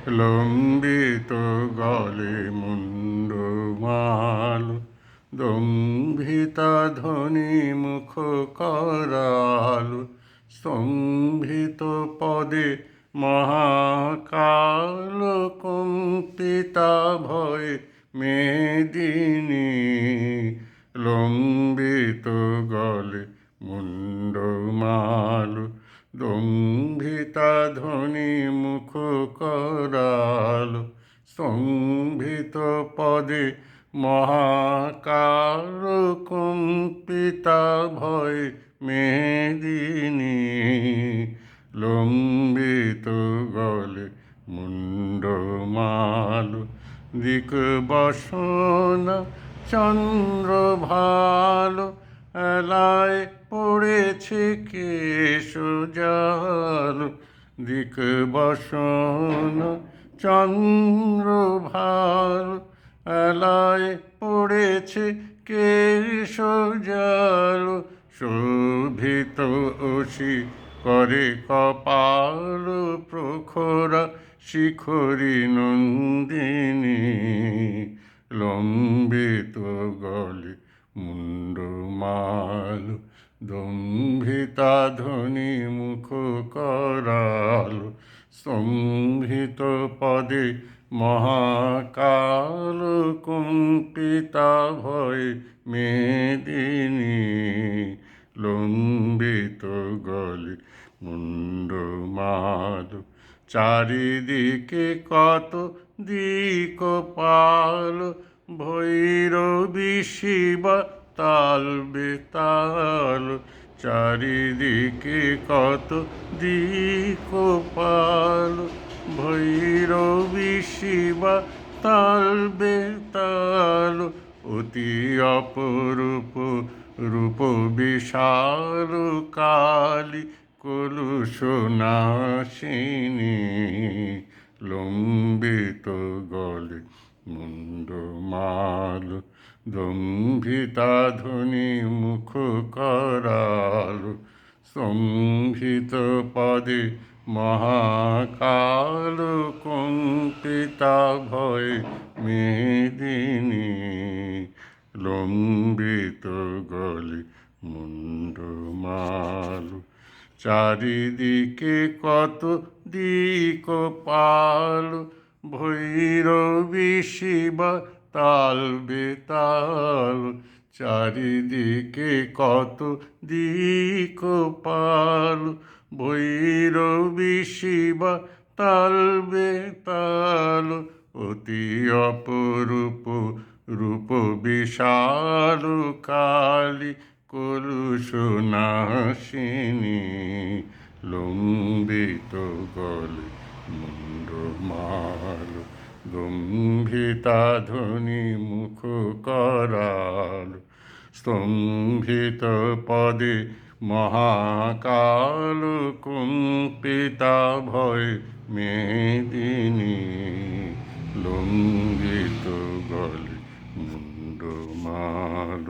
লম্বিত গলে মুন্ডমাল, দম্ভিতা ধ্বনি মুখ করাল, স্তম্ভিত পদে মহাকাল, কম্পিতা ভয়ে মেদিনী। লম্বিত গলে মুন্ডমাল, দম্ভিতা ধ্বনি মুখ করাল, স্তম্ভিত পদে মহাকাল, কম্পিতা ভয় মেদিনী। লম্বিত গলে মুন্ডমাল, দিকবসনা চন্দ্রভাল, এলায় পড়েছে কেশজাল। দিকবসনা চন্দ্রভাল, এলায় পড়েছে কেশজাল। শোভিত অসি করে কপাল, প্রখরা শিখরী নন্দিনী। লম্বিত গলে মুন্ডমাল, দম্ভিতা ধ্বনি মুখ করাল, স্তম্ভিত পদে মহাকাল, কম্পিতা ভয় মেদিনী। লম্বিত গলে মুন্ডমাল, চারিদিকে কত দিকপাল, ভৈরবী শিবা তাল বেতাল। চারিদিকে কত দিকপাল, ভৈরবী শিবা তাল বেতাল। অতি অপরূপ রূপ বিশাল, কালী কলুষনাশিনী। লম্বিত গলে মুন্ডমাল, দম্ভিতা ধ্বনি মুখ করাল, স্তম্ভিত পদে মহাকাল, কম্পিতা ভয় মেদিনী। লম্বিত গলে মুন্ডমাল, চারিদিকে কত দিকপাল, ভৈরবী শিবা তাল বেতাল। চারিদিকে কত দিকপাল, ভৈরবী শিবা তাল বেতাল। অতি অপরূপ রূপ বিশাল, কালী কলুষনাশিনী। লম্বিত গলে মুন্ডমাল, দম্ভিতা ধ্বনি মুখ করাল, স্তম্ভিত পদে মহাকাল, কম্পিতা ভয় মেদিনী। লম্বিত গলে মুন্ডমাল।